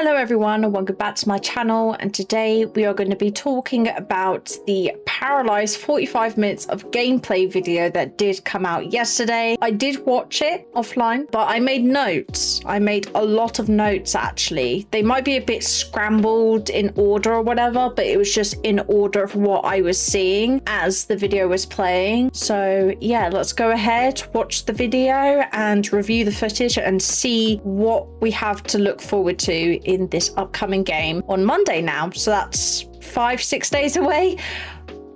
Hello everyone and welcome back to my channel, and today we are going to be talking about the Paralives 45 minutes of gameplay video that did come out yesterday. I did watch it offline, but I made notes. I made a lot of notes actually. They might be a bit scrambled in order or whatever, but it was just in order of what I was seeing as the video was playing. So yeah, let's go ahead, watch the video and review the footage and see what we have to look forward to in this upcoming game on Monday now. So that's 5-6 days away.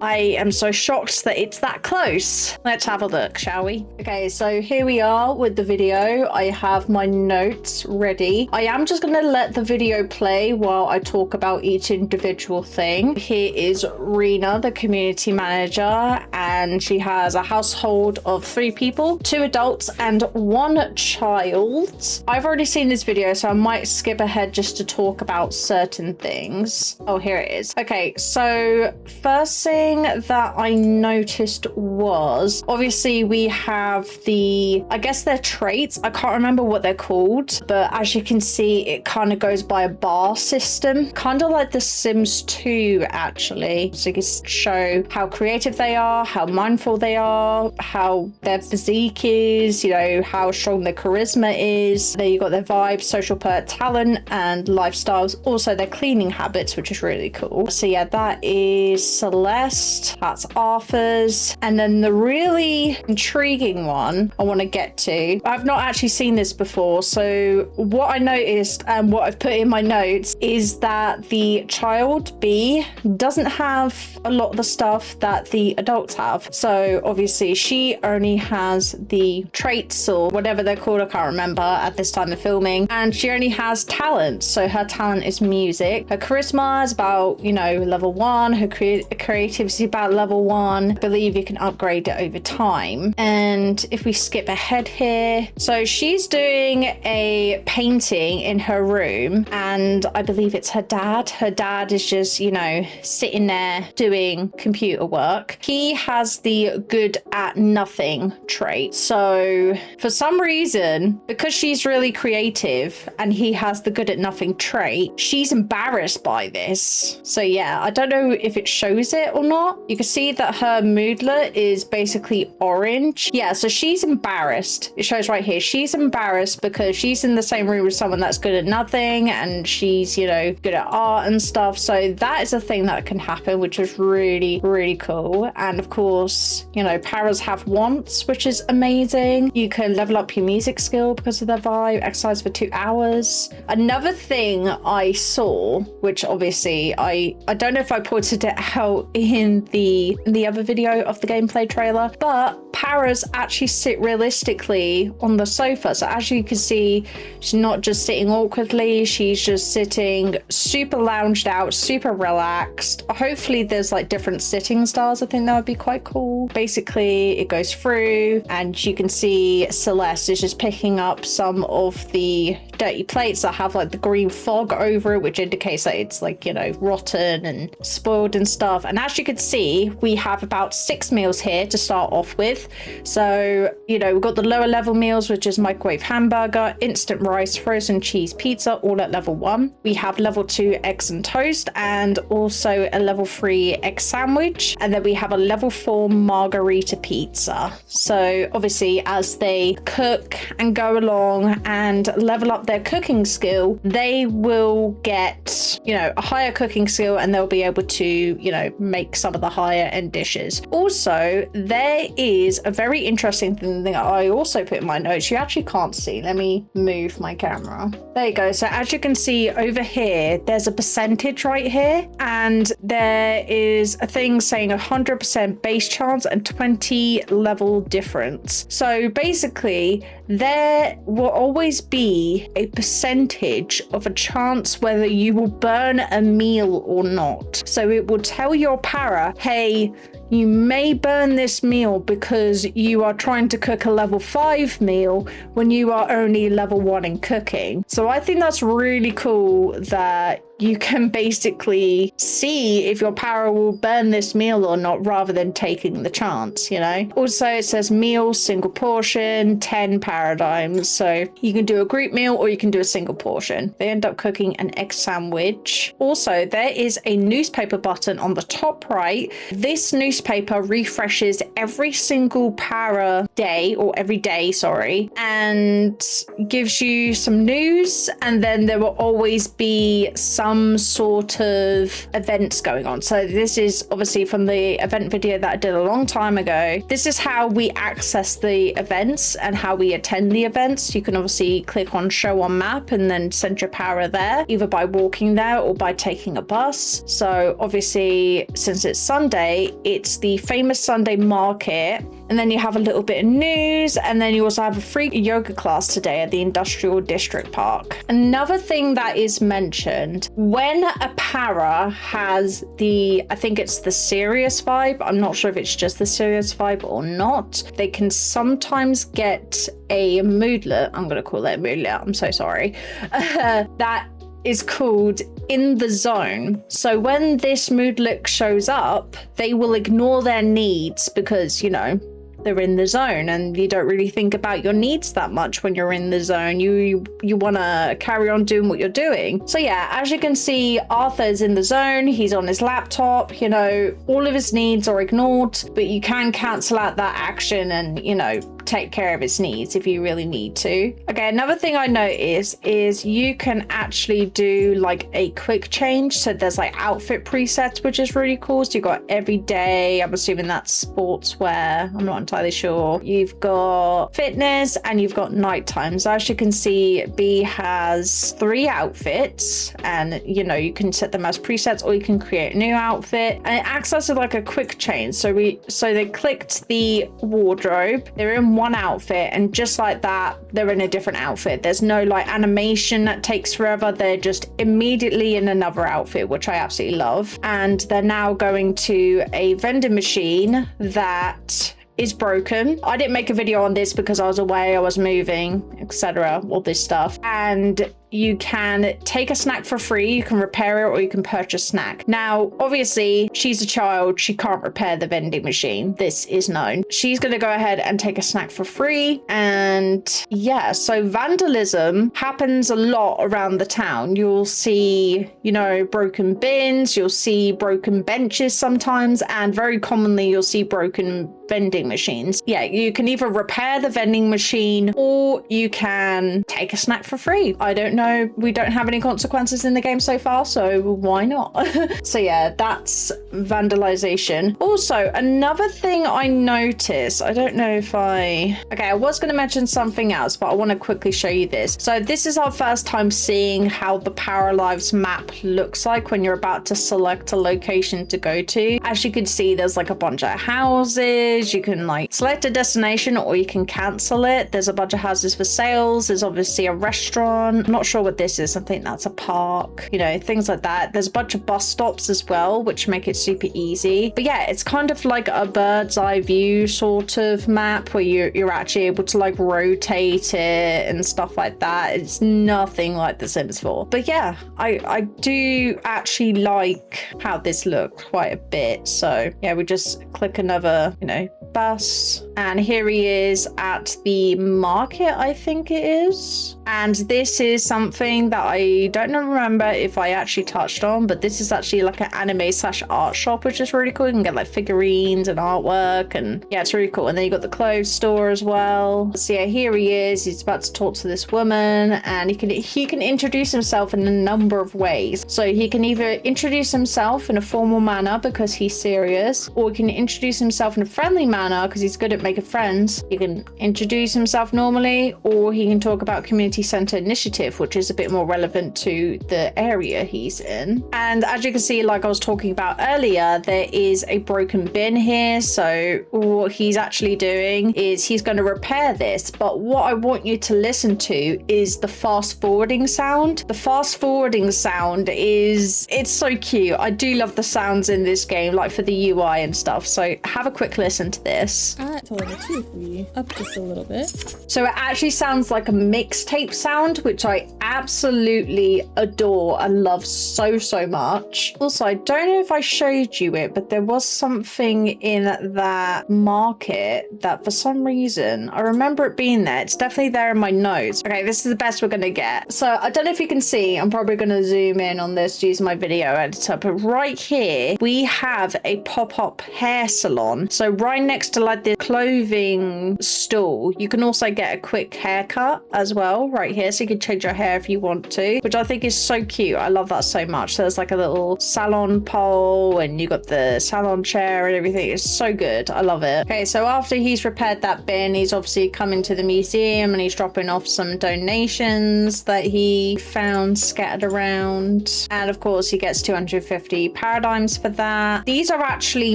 I am so shocked that it's that close. Let's have a look, shall we? Okay, so here we are with the video. I have my notes ready. I am just going to let the video play while I talk about each individual thing. Here is Rena, the community manager, and she has a household of 3 people, 2 adults and 1 child. I've already seen this video, so I might skip ahead just to talk about certain things. Oh, here it is. Okay, so first thing that I noticed was obviously we have I guess they're traits. I can't remember what they're called, but as you can see, it kind of goes by a bar system, kind of like The Sims 2 actually. So you can show how creative they are, how mindful they are, how their physique is, you know, how strong their charisma is. There you got their vibes, social perk, talent and lifestyles, also their cleaning habits, which is really cool. So yeah, that is Celeste. That's Arthur's. And then the really intriguing one I want to get to, I've not actually seen this before, so what I noticed and what I've put in my notes is that the child B doesn't have a lot of the stuff that the adults have. So obviously she only has the traits or whatever they're called, I can't remember at this time of filming, and she only has talent. So her talent is music, her charisma is about, you know, level 1, her creativity about level 1. I believe you can upgrade it over time. And if we skip ahead here, so she's doing a painting in her room, and I believe it's her dad is just, you know, sitting there doing computer work. He has the good at nothing trait. So for some reason, because she's really creative and he has the good at nothing trait, she's embarrassed by this. So yeah, I don't know if it shows it or not. You can see that her moodlet is basically orange. Yeah, so she's embarrassed. It shows right here. She's embarrassed because she's in the same room with someone that's good at nothing, and she's, you know, good at art and stuff. So that is a thing that can happen, which is really, really cool. And of course, you know, paras have wants, which is amazing. You can level up your music skill because of their vibe, exercise for 2 hours. Another thing I saw, which obviously I don't know if I pointed it out in the other video of the gameplay trailer, but paras actually sit realistically on the sofa. So as you can see, she's not just sitting awkwardly, she's just sitting super lounged out, super relaxed. Hopefully there's like different sitting styles. I think that would be quite cool. Basically it goes through and you can see Celeste is just picking up some of the dirty plates that have like the green fog over it, which indicates that it's like, you know, rotten and spoiled and stuff. And as you can see, we have about 6 meals here to start off with. So, you know, we've got the lower level meals, which is microwave hamburger, instant rice, frozen cheese pizza, all at level 1. We have level 2 eggs and toast, and also a level 3 egg sandwich. And then we have a level 4 margarita pizza. So obviously as they cook and go along and level up their cooking skill, they will get, you know, a higher cooking skill, and they'll be able to, you know, make some of the higher end dishes. Also, there is a very interesting thing that I also put in my notes. You actually can't see. Let me move my camera. There you go. So as you can see over here, there's a percentage right here, and there is a thing saying 100% base chance and 20 level difference. So basically there will always be a percentage of a chance whether you will burn a meal or not. So it will tell your para, hey, you may burn this meal because you are trying to cook a level 5 meal when you are only level 1 in cooking. So I think that's really cool that you can basically see if your para will burn this meal or not, rather than taking the chance, you know. Also, it says meal, single portion, 10 paradigms. So you can do a group meal or you can do a single portion. They end up cooking an egg sandwich. Also, there is a newspaper button on the top right. This newspaper refreshes every single para day, or every day, sorry, and gives you some news, and then there will always be some sort of events going on. So this is obviously from the event video that I did a long time ago. This is how we access the events and how we attend the events. You can obviously click on show on map and then send your para there, either by walking there or by taking a bus. So obviously, since it's Sunday, it's the famous Sunday market, and then you have a little bit of news, and then you also have a free yoga class today at the Industrial District Park. Another thing that is mentioned, when a para has the, I think it's the serious vibe, I'm not sure if it's just the serious vibe or not, they can sometimes get a moodlet, I'm going to call it a moodlet, I'm so sorry, that is called in the zone. So when this moodlet shows up, they will ignore their needs because, you know, they're in the zone, and you don't really think about your needs that much when you're in the zone. You want to carry on doing what you're doing. So yeah, as you can see, Arthur's in the zone. He's on his laptop, you know, all of his needs are ignored, but you can cancel out that action and, you know, take care of his needs if you really need to. Okay, another thing I noticed is you can actually do like a quick change. So there's like outfit presets, which is really cool. So you've got every day, I'm assuming that's sportswear, I'm not entirely sure. You've got fitness and you've got nighttime. So as you can see, B has 3 outfits, and you know, you can set them as presets or you can create a new outfit, and it acts as like a quick change. So they clicked the wardrobe, they're in one outfit, and just like that, they're in a different outfit. There's no like animation that takes forever. They're just immediately in another outfit, which I absolutely love. And they're now going to a vending machine that is broken. I didn't make a video on this because I was away, I was moving, etc., all this stuff. And you can take a snack for free, you can repair it, or you can purchase snack. Now, obviously, she's a child, she can't repair the vending machine. This is known. She's gonna go ahead and take a snack for free. And yeah, so vandalism happens a lot around the town. You'll see, you know, broken bins, you'll see broken benches sometimes, and very commonly you'll see broken vending machines. Yeah, you can either repair the vending machine or you can take a snack for free. I don't know, we don't have any consequences in the game so far, so why not? So yeah, that's vandalization. Also, another thing I noticed, I don't know if okay, I was going to mention something else, but I want to quickly show you this. So this is our first time seeing how the Paralives map looks like when you're about to select a location to go to. As you can see, there's like a bunch of houses. You can like select a destination or you can cancel it. There's a bunch of houses for sales. There's obviously a restaurant. I'm not sure what this is. I think that's a park, you know, things like that. There's a bunch of bus stops as well, which make it super easy. But yeah, it's kind of like a bird's eye view sort of map where you're actually able to like rotate it and stuff like that. It's nothing like The Sims 4. But yeah, I do actually like how this looks quite a bit. So yeah, we just click another, you know, bus, and here he is at the market, I think it is. And this is something that I don't remember if I actually touched on, but this is actually like an anime / art shop, which is really cool. You can get like figurines and artwork, and yeah, it's really cool. And then you got the clothes store as well. So yeah, here he is. He's about to talk to this woman, and he can introduce himself in a number of ways. So he can either introduce himself in a formal manner because he's serious, or he can introduce himself in a friendly manner because he's good at making friends. He can introduce himself normally, or he can talk about community center initiative, which is a bit more relevant to the area he's in. And as you can see, like I was talking about earlier, there is a broken bin here. So what he's actually doing is he's going to repair this. But what I want you to listen to is the fast forwarding sound. The fast forwarding sound it's so cute. I do love the sounds in this game, like for the UI and stuff. So have a quick listen to this. To level 2 for you, up just a little bit. So it actually sounds like a mixtape tape sound, which I absolutely adore and love so much. Also, I don't know if I showed you it, but there was something in that market that for some reason I remember it being there. It's definitely there in my notes. Okay, this is the best we're gonna get. So I don't know if you can see, I'm probably gonna zoom in on this to use my video editor, but right here we have a pop-up hair salon. So right next to like the clothing stall, you can also get a quick haircut as well right here, so you can change your hair if you want to, which I think is so cute. I love that so much. So there's like a little salon pole and you got the salon chair and everything. It's so good. I love it. Okay, so after he's repaired that bin, he's obviously coming to the museum and he's dropping off some donations that he found scattered around, and of course he gets 250 paradigms for that. These are actually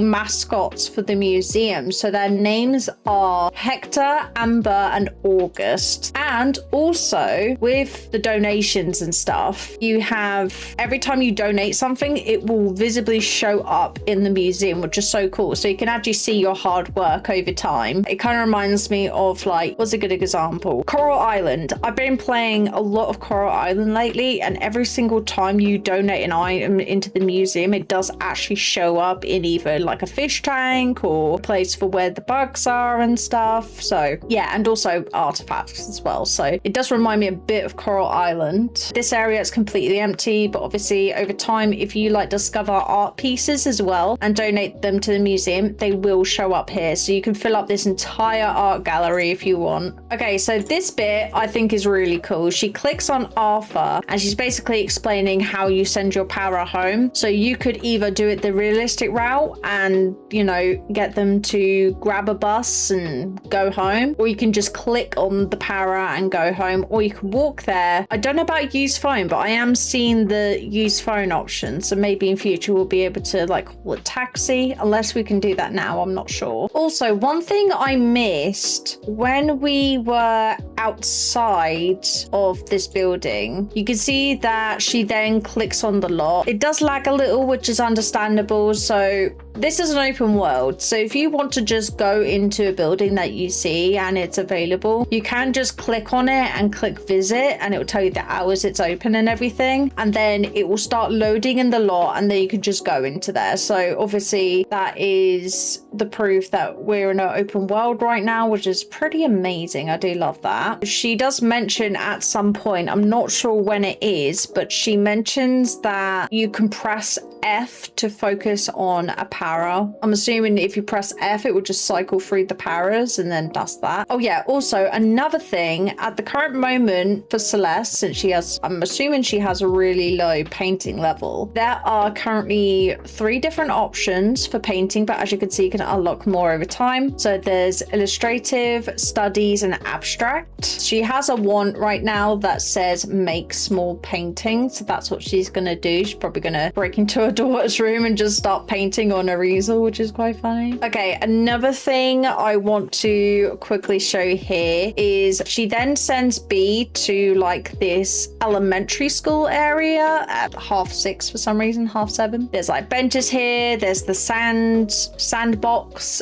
mascots for the museum, so their names are Hector, Amber and August. And also with the donations and stuff, you have, every time you donate something, it will visibly show up in the museum, which is so cool. So you can actually see your hard work over time. It kind of reminds me of, like, what's a good example? Coral Island. I've been playing a lot of Coral Island lately, and every single time you donate an item into the museum, it does actually show up in either like a fish tank or a place for where the bugs are and stuff. So yeah, and also artifacts as well. So it does remind me a bit of Coral Island. This area is completely empty, but obviously over time, if you like discover art pieces as well and donate them to the museum, they will show up here. So you can fill up this entire art gallery if you want. Okay, so this bit I think is really cool. She clicks on Arthur and she's basically explaining how you send your para home. So you could either do it the realistic route and, you know, get them to grab a bus and go home, or you can just click on the para and go home, or you can walk there. I don't know about use phone, but I am seeing the use phone option, so maybe in future we'll be able to like call a taxi, unless we can do that now, I'm not sure. Also, one thing I missed when we were outside of this building, you can see that she then clicks on the lock. It does lag a little, which is understandable. So this is an open world, so if you want to just go into a building that you see and it's available, you can just click on it and click visit, and it will tell you the hours it's open and everything, and then it will start loading in the lot, and then you can just go into there. So obviously that is the proof that we're in an open world right now, which is pretty amazing. I do love that. She does mention at some point, I'm not sure when it is, but she mentions that you can press F to focus on a para. I'm assuming if you press F, it will just cycle through the paras and then does that. Oh yeah, also another thing, at the current moment for Celeste, since she has, I'm assuming she has a really low painting level, there are currently 3 different options for painting, but as you can see, you can unlock more over time. So there's illustrative, studies and abstract. She has a want right now that says make small paintings, so that's what she's gonna do. She's probably gonna break into her daughter's room and just start painting on her easel, which is quite funny. Okay, another thing I want to quickly show here is she then sends B to like this elementary school area at 6:30 for some reason, 7:30. There's like benches here, there's the sandbox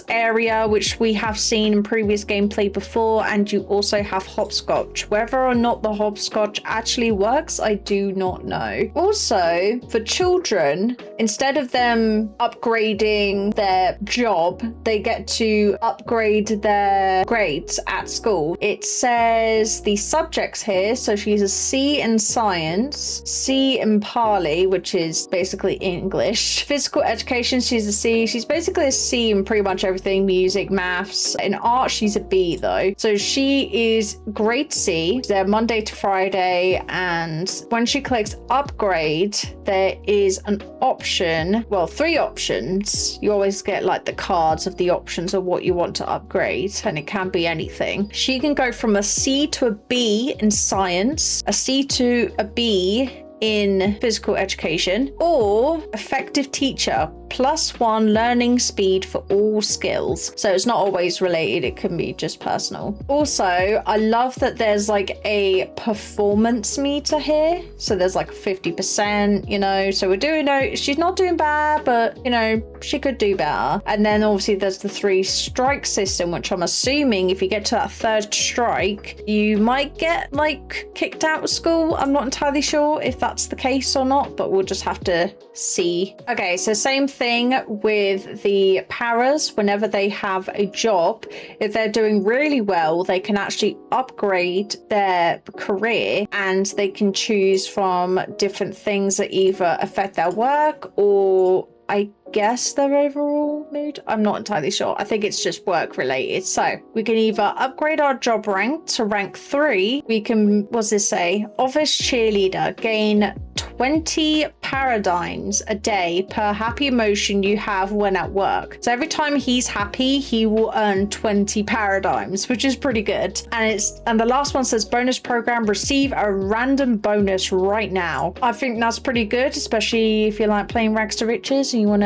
area, which we have seen in previous gameplay before, and you also have hopscotch. Whether or not the hopscotch actually works, I do not know. Also, for children, instead of them upgrading their job, they get to upgrade their grades at school. It says the subjects here, so she's a C in science, C in Pali, which is basically English. Physical education, she's a C. She's basically a C in pretty much everything, music, maths. In art, she's a B though. So she is grade C. They're Monday to Friday, and when she clicks upgrade, there is an option, well, 3 options. You always get like the cards of the options of what you want to upgrade, and it can be anything. She can go from a C to a B in science, a C to a B in physical education, or effective teacher, +1 learning speed for all skills. So it's not always related, it can be just personal. Also, I love that there's like a performance meter here. So there's like 50%, you know, so we're doing, she's not doing bad, but you know, she could do better. And then obviously there's the 3 strike system, which I'm assuming if you get to that 3rd strike, you might get like kicked out of school. I'm not entirely sure if that's the case or not, but we'll just have to see. Okay, so same thing with the paras. Whenever they have a job, if they're doing really well, they can actually upgrade their career and they can choose from different things that either affect their work or I guess their overall mood. I'm not entirely sure. I think it's just work related. So we can either upgrade our job rank to rank 3. We can, what's this say? Office cheerleader, gain 20 paradigms a day per happy emotion you have when at work. So every time he's happy, he will earn 20 paradigms, which is pretty good. And the last one says bonus program, receive a random bonus right now. I think that's pretty good, especially if you like playing rags to riches and you want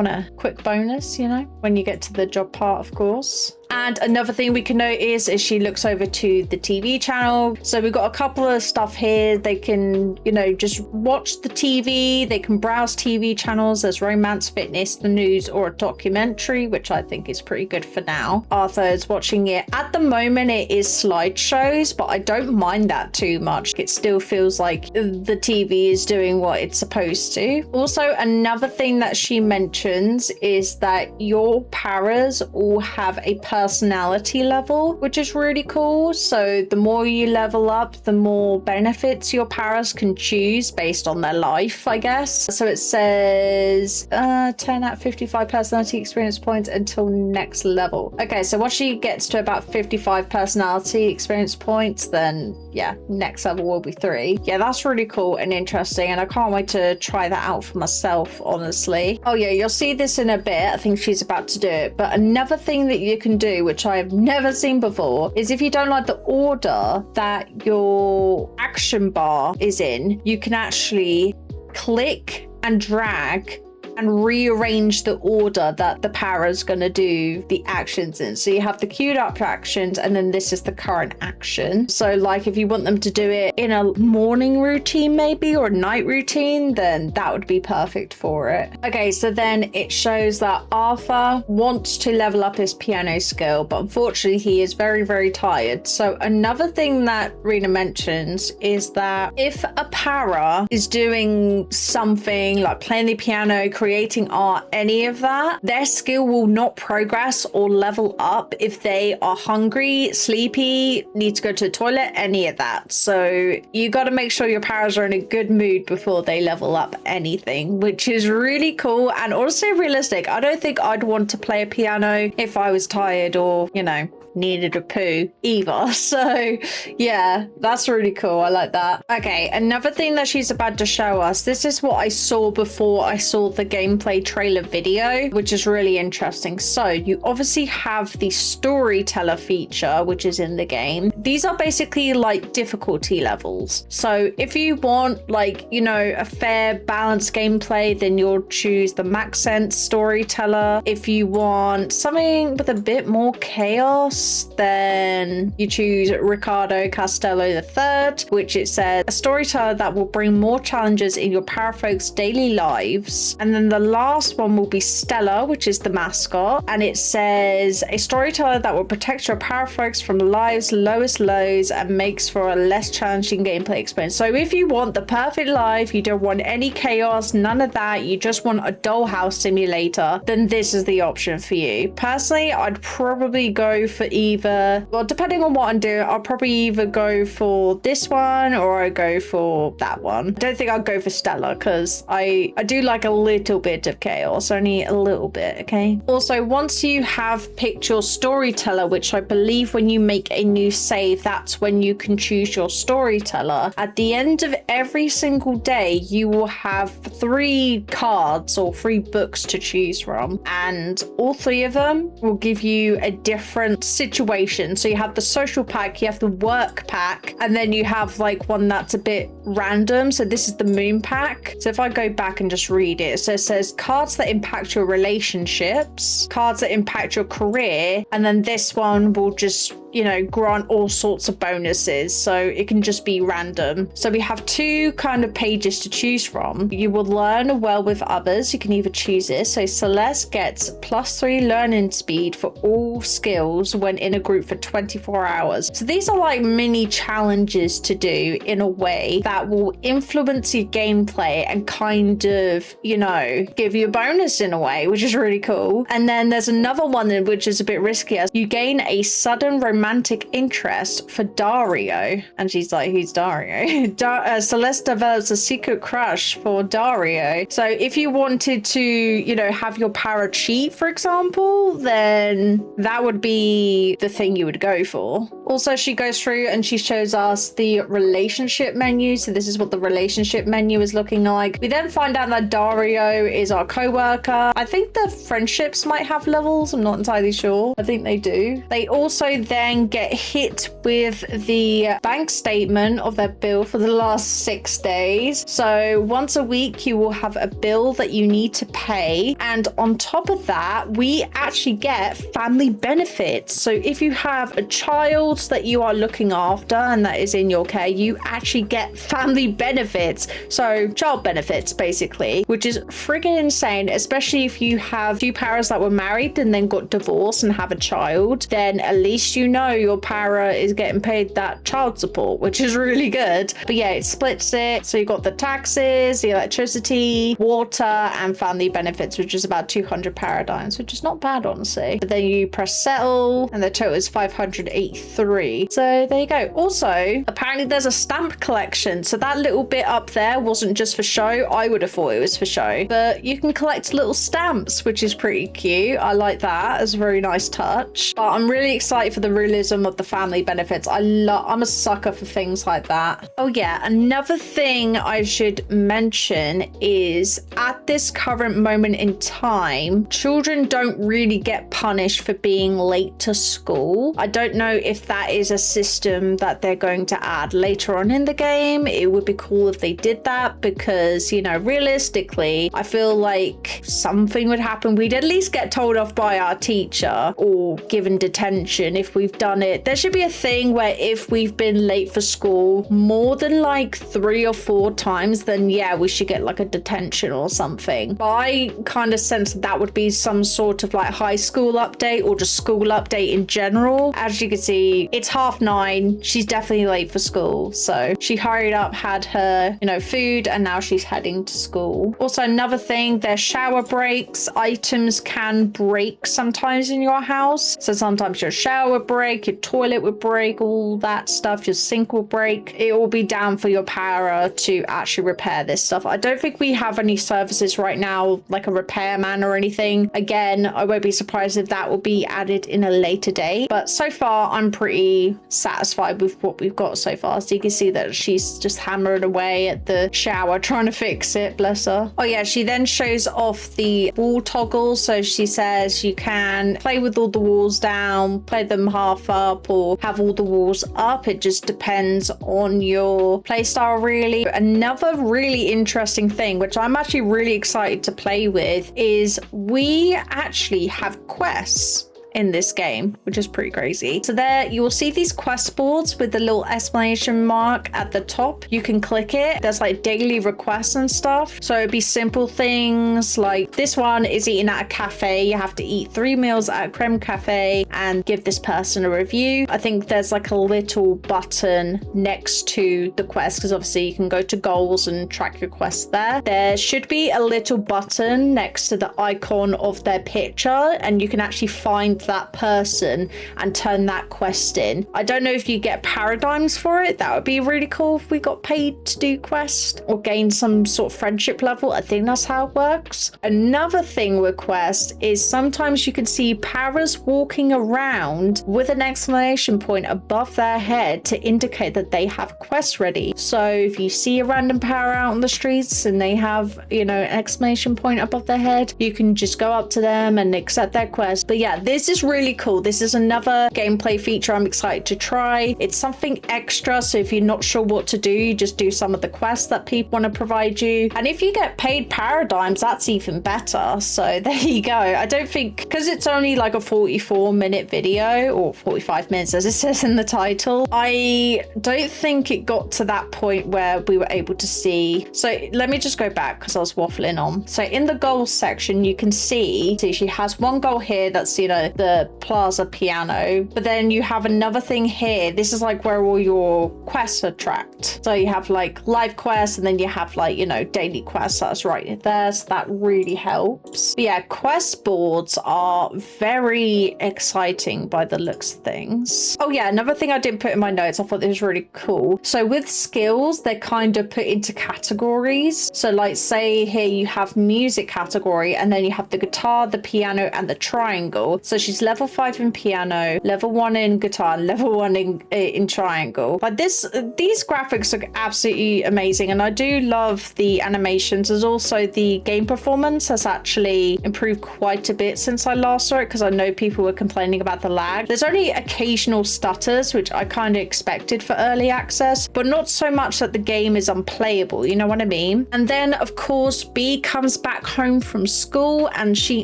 a quick bonus, you know, when you get to the job part, of course. And another thing we can notice is she looks over to the TV channel. So we've got a couple of stuff here. They can, you know, just watch the TV. They can browse TV channels. There's romance, fitness, the news, or a documentary, which I think is pretty good for now. Arthur is watching it. At the moment, it is slideshows, but I don't mind that too much. It still feels like the TV is doing what it's supposed to. Also, another thing that she mentions is that your paras all have a personality level, which is really cool. So the more you level up, the more benefits your paras can choose based on their life, I guess. So it says 10 out of 55 personality experience points until next level. Okay, so once she gets to about 55 personality experience points, then yeah, next level will be 3. Yeah, that's really cool and interesting, and I can't wait to try that out for myself, honestly. Oh yeah, you'll see this in a bit. I think she's about to do it. But another thing that you can do, which I have never seen before, is if you don't like the order that your action bar is in, you can actually click and drag and rearrange the order that the para's going to do the actions in. So you have the queued up actions, and then this is the current action. So like if you want them to do it in a morning routine maybe, or a night routine, then that would be perfect for it. Okay, so then it shows that Arthur wants to level up his piano skill, but unfortunately he is very, very tired. So another thing that Rena mentions is that if a para is doing something like playing the piano, creating art, any of that, their skill will not progress or level up if they are hungry, sleepy, need to go to the toilet, any of that. So you got to make sure your paras are in a good mood before they level up anything, which is really cool and also realistic. I don't think I'd want to play a piano if I was tired or, you know, needed a poo either. So yeah, that's really cool. I like that. Okay, another thing that she's about to show us, this is what I saw before I saw the gameplay trailer video, which is really interesting. So you obviously have the storyteller feature, which is in the game. These are basically like difficulty levels. So if you want, like, you know, a fair balanced gameplay, then you'll choose the max sense storyteller. If you want something with a bit more chaos, then you choose Ricardo Castello III, which it says a storyteller that will bring more challenges in your parafolk's daily lives. And then the last one will be Stella, which is the mascot, and it says a storyteller that will protect your parafolks from life's lowest lows and makes for a less challenging gameplay experience. So if you want the perfect life, you don't want any chaos, none of that, you just want a dollhouse simulator, then this is the option for you. Personally, I'd probably go for either, well, depending on what I'm doing, I'll probably either go for this one or I go for that one. I don't think I'll go for Stella because I do like a little bit of chaos, only a little bit. Okay, also once you have picked your storyteller, which I believe when you make a new save day, that's when you can choose your storyteller. At the end of every single day, you will have 3 cards or 3 books to choose from, and all 3 of them will give you a different situation. So you have the social pack, you have the work pack, and then you have like one that's a bit random. So this is the moon pack. So if I go back and just read it, so it says cards that impact your relationships, cards that impact your career, and then this one will just, you know, grant all sorts of bonuses. So it can just be random. So we have 2 kind of pages to choose from. You will learn well with others. You can either choose this. So Celeste gets +3 learning speed for all skills when in a group for 24 hours. So these are like mini challenges to do in a way that will influence your gameplay and kind of, you know, give you a bonus in a way, which is really cool. And then there's another one which is a bit riskier. You gain a sudden romantic interest for Dario. And she's like, who's Dario? Celeste develops a secret crush for Dario. So if you wanted to, you know, have your para cheat, for example, then that would be the thing you would go for. Also, she goes through and she shows us the relationship menu. So this is what the relationship menu is looking like. We then find out that Dario is our co-worker. I think the friendships might have levels. I'm not entirely sure. I think they do. They also then get hit with the bank statement of their bill for the last 6 days. So once a week, you will have a bill that you need to pay. And on top of that, we actually get family benefits. So if you have a child that you are looking after and that is in your care, you actually get family benefits. So child benefits, basically, which is friggin' insane, especially if you have 2 paras that were married and then got divorced and have a child. Then at least you know your para is getting paid that child support, which is really good. But yeah, it splits it. So you got the taxes, the electricity, water, and family benefits, which is about 200 paradigms, which is not bad, honestly. But then you press settle and the total is 583. So there you go. Also, apparently there's a stamp collection. So that little bit up there wasn't just for show. I would have thought it was for show, but you can collect little stamps, which is pretty cute. I like that. It's a very nice touch. But I'm really excited for the realism of the family benefits. I'm a sucker for things like that. Oh yeah, another thing I should mention is at this current moment in time, children don't really get punished for being late to school. I don't know if that is a system that they're going to add later on in the game. It would be cool if they did that because, you know, realistically, I feel like something would happen. We'd at least get told off by our teacher or given detention if we've done it. There should be a thing where if we've been late for school more than like 3 or 4 times, then yeah, we should get like a detention or something. But I kind of sense that would be some sort of like high school update or just school update in general. As you can see, it's 9:30. She's definitely late for school. So she hurried up, had her, you know, food, and now she's heading to school. Also, another thing, there's shower breaks. Items can break sometimes in your house. So sometimes your shower would break, your toilet would break, all that stuff, your sink will break. It will be down for your para to actually repair this stuff. I don't think we have any services right now, like a repairman or anything. Again, I won't be surprised if that will be added in a later date. But so far, I'm pretty satisfied with what we've got so far. So you can see that she's just hammering away at the shower, trying to fix it, bless her. Oh yeah, she then shows off the wall toggles. So she says you can play with all the walls down, play them half up, or have all the walls up. It just depends on your playstyle, really. Another really interesting thing, which I'm actually really excited to play with, is we actually have quests in this game, which is pretty crazy. So there you will see these quest boards with the little exclamation mark at the top. You can click it. There's like daily requests and stuff. So it'd be simple things like this one is eating at a cafe. You have to eat 3 meals at a creme cafe and give this person a review. I think there's like a little button next to the quest because obviously you can go to goals and track your quests there. There should be a little button next to the icon of their picture and you can actually find of that person and turn that quest in. I don't know if you get paradigms for it. That would be really cool if we got paid to do quest or gain some sort of friendship level. I think that's how it works. Another thing with quest is sometimes you can see paras walking around with an exclamation point above their head to indicate that they have quests ready. So if you see a random para out on the streets and they have, you know, an exclamation point above their head, you can just go up to them and accept their quest. But yeah, this is really cool. This is another gameplay feature I'm excited to try. It's something extra, so if you're not sure what to do, you just do some of the quests that people want to provide you. And if you get paid paradigms, that's even better. So there you go. I don't think, because it's only like a 44-minute video, or 45 minutes as it says in the title, I don't think it got to that point where we were able to see. So let me just go back because I was waffling on. So in the goals section, you can see she has one goal here that's, you know, the plaza piano, but then you have another thing here. This is like where all your quests are tracked. So you have like live quests, and then you have like, you know, daily quests that's right there. So that really helps. But yeah, quest boards are very exciting by the looks of things. Oh yeah, another thing I didn't put in my notes, I thought this was really cool. So with skills, they're kind of put into categories. So like say here you have music category, and then you have the guitar, the piano, and the triangle. So she's level 5 in piano, level 1 in guitar, level 1 in triangle. Like these graphics look absolutely amazing, and I do love the animations. There's also the game performance has actually improved quite a bit since I last saw it, because I know people were complaining about the lag. There's only occasional stutters, which I kind of expected for early access, but not so much that the game is unplayable, you know what I mean? And then of course B comes back home from school, and she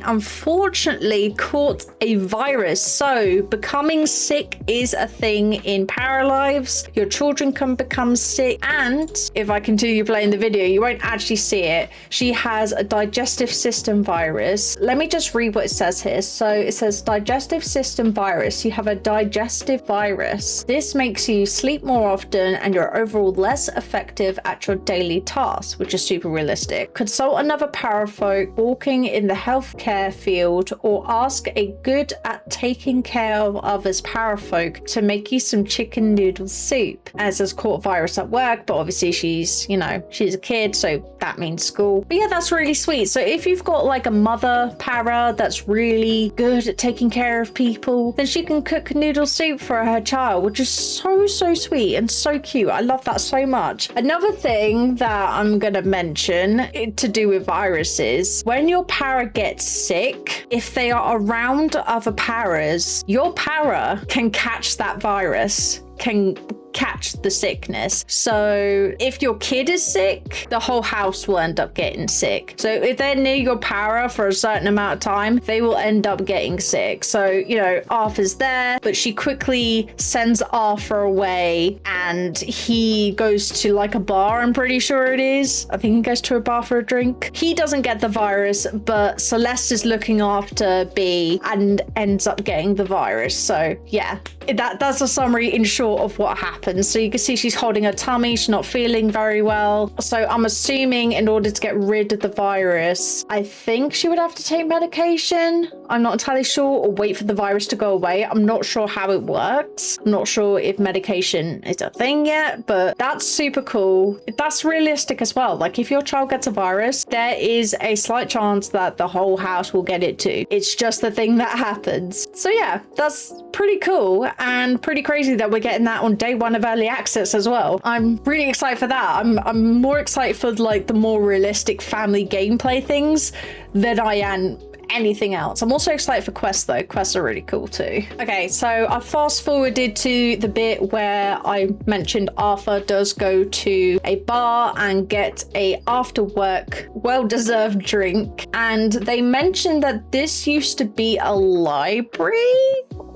unfortunately caught a virus. So becoming sick is a thing in Paralives. Your children can become sick, and if I continue playing the video, you won't actually see it. She has a digestive system virus. Let me just read what it says here. So it says digestive system virus. You have a digestive virus. This makes you sleep more often, and you're overall less effective at your daily tasks, which is super realistic. Consult another parafolk walking in the healthcare field, or ask a good at taking care of others parafolk to make you some chicken noodle soup. And it says caught virus at work, but obviously she's, you know, she's a kid, so that means school. But yeah, that's really sweet. So if you've got like a mother para that's really good at taking care of people, then she can cook noodle soup for her child, which is so sweet and so cute. I love that so much. Another thing that I'm gonna mention to do with viruses, when your para gets sick, if they are around other paras, your para can catch that virus, can catch the sickness. So if your kid is sick, the whole house will end up getting sick. So if they're near your para for a certain amount of time, they will end up getting sick. So, you know, Arthur's there, but she quickly sends Arthur away, and he goes to like a bar, I'm pretty sure it is. I think he goes to a bar for a drink. He doesn't get the virus, but Celeste is looking after B and ends up getting the virus. So yeah, that's a summary in short of what happened. So you can see she's holding her tummy, she's not feeling very well. So I'm assuming in order to get rid of the virus, I think she would have to take medication. I'm not entirely sure, or wait for the virus to go away. I'm not sure how it works. I'm not sure if medication is a thing yet, but that's super cool. That's realistic as well. Like if your child gets a virus, there is a slight chance that the whole house will get it too. It's just the thing that happens. So yeah, that's pretty cool and pretty crazy that we're getting that on day one of early access as well. I'm really excited for that. I'm more excited for like the more realistic family gameplay things than I am anything else. I'm also excited for quests though. Quests are really cool too. Okay, so I fast forwarded to the bit where I mentioned Arthur does go to a bar and get a after work well-deserved drink, and they mentioned that this used to be a library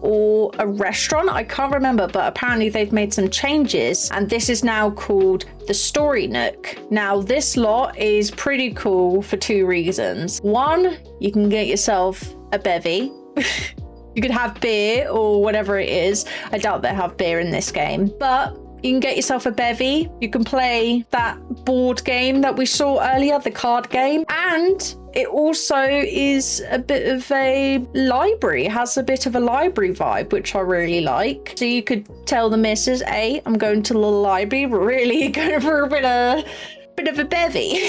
or a restaurant. I can't remember, but apparently they've made some changes, and this is now called the Story Nook. Now this lot is pretty cool for two reasons. One, you can get yourself a bevy. You could have beer or whatever it is. I doubt they have beer in this game, but you can get yourself a bevy. You can play that board game that we saw earlier, the card game, and it also is a bit of a library. It has a bit of a library vibe, which I really like. So you could tell the missus, hey, I'm going to the library, but really going for a bit of a bevy.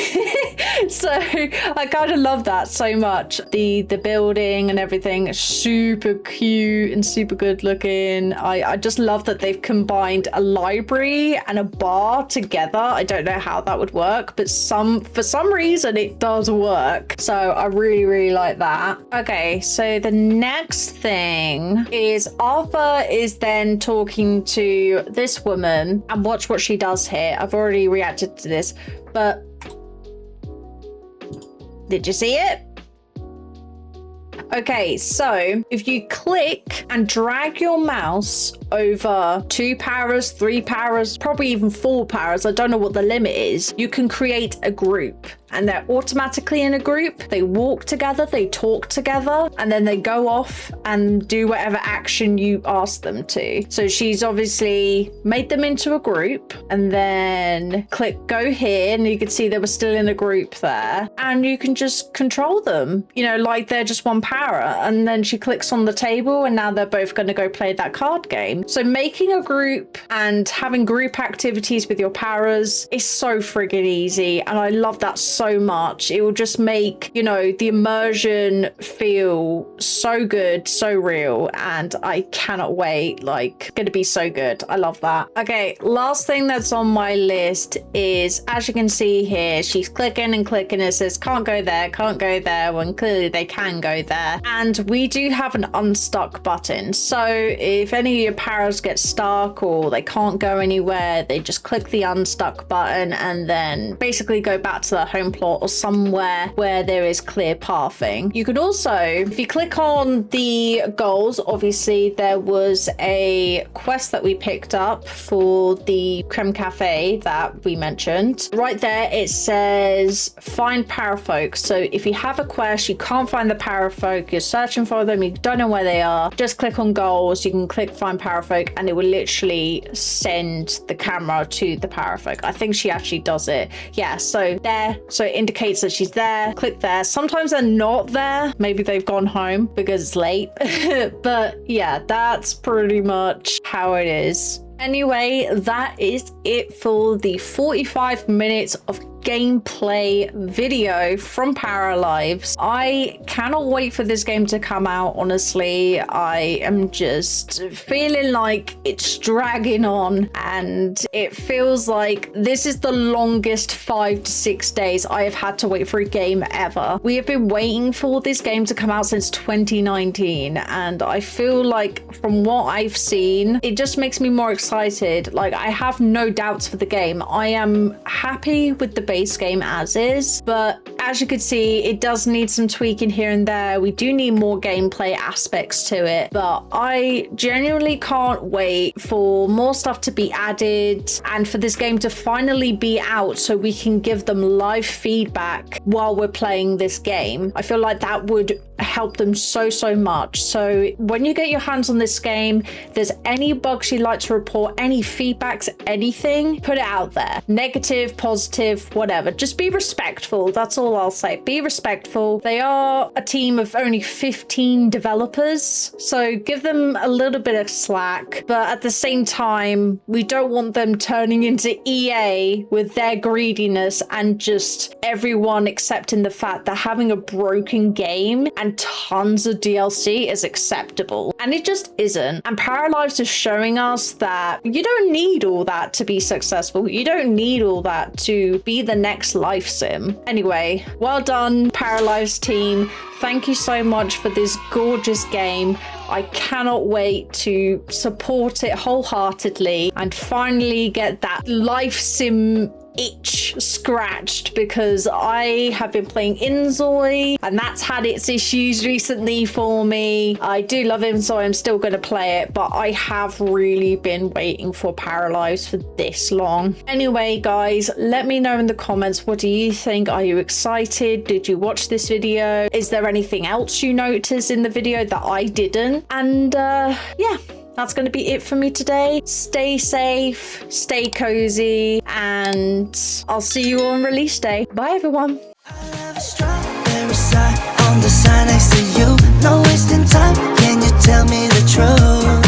So I kind of love that so much. The building and everything is super cute and super good looking. I just love that they've combined a library and a bar together. I don't know how that would work, but for some reason it does work. So I really like that. Okay, so the next thing is Arthur is then talking to this woman, and watch what she does here. I've already reacted to this, but did you see it? Okay, so if you click and drag your mouse over 2 paras, 3 paras, probably even 4 paras, I don't know what the limit is, you can create a group. And they're automatically in a group. They walk together, they talk together, and then they go off and do whatever action you ask them to. So she's obviously made them into a group, and then click go here, and you can see they were still in a group there. And you can just control them, you know, like they're just one para. And then she clicks on the table, and now they're both going to go play that card game. So making a group and having group activities with your paras is so friggin' easy. And I love that so much. It will just make, you know, the immersion feel so good, so real, and I cannot wait. Like, gonna be so good. I love that. Okay, last thing that's on my list is, as you can see here, she's clicking and clicking. It says can't go there, when clearly they can go there. And we do have an unstuck button. So if any of your paras get stuck or they can't go anywhere, they just click the unstuck button and then basically go back to the home plot or somewhere where there is clear pathing. You could also, if you click on the goals, obviously there was a quest that we picked up for the Creme Cafe that we mentioned. Right there it says find parafolk. So if you have a quest, you can't find the parafolk, you're searching for them, you don't know where they are, just click on goals, you can click find parafolk, and it will literally send the camera to the parafolk. I think she actually does it. Yeah, so there, so it indicates that she's there. Click there. Sometimes they're not there, maybe they've gone home because it's late. But yeah, that's pretty much how it is. Anyway, that is it for the 45 minutes of gameplay video from Paralives. I cannot wait for this game to come out, honestly. I am just feeling like it's dragging on, and it feels like this is the longest 5 to 6 days I have had to wait for a game ever. We have been waiting for this game to come out since 2019, and I feel like from what I've seen, it just makes me more excited. Like, I have no doubts for the game. I am happy with the base game as is, but as you can see, it does need some tweaking here and there. We do need more gameplay aspects to it, but I genuinely can't wait for more stuff to be added and for this game to finally be out so we can give them live feedback while we're playing this game. I feel like that would help them so much. So when you get your hands on this game, if there's any bugs you'd like to report, any feedbacks, anything, put it out there. Negative, positive, whatever. Just be respectful. That's all I'll say. Be respectful. They are a team of only 15 developers, so give them a little bit of slack, but at the same time, we don't want them turning into EA with their greediness and just everyone accepting the fact that having a broken game and tons of DLC is acceptable, and it just isn't. And Paralives is showing us that you don't need all that to be successful. You don't need all that to be the next life sim. Anyway, well done, Paralives team. Thank you so much for this gorgeous game. I cannot wait to support it wholeheartedly and finally get that life sim itch scratched, because I have been playing Inzoi and that's had its issues recently for me. I do love Inzoi, I'm still going to play it, but I have really been waiting for Paralives for this long. Anyway guys, let me know in the comments, what do you think? Are you excited? Did you watch this video? Is there anything else you noticed in the video that I didn't? And yeah, that's going to be it for me today. Stay safe, stay cozy, and I'll see you on release day. Bye everyone. the side next to you. No wasting time, can you tell me the truth?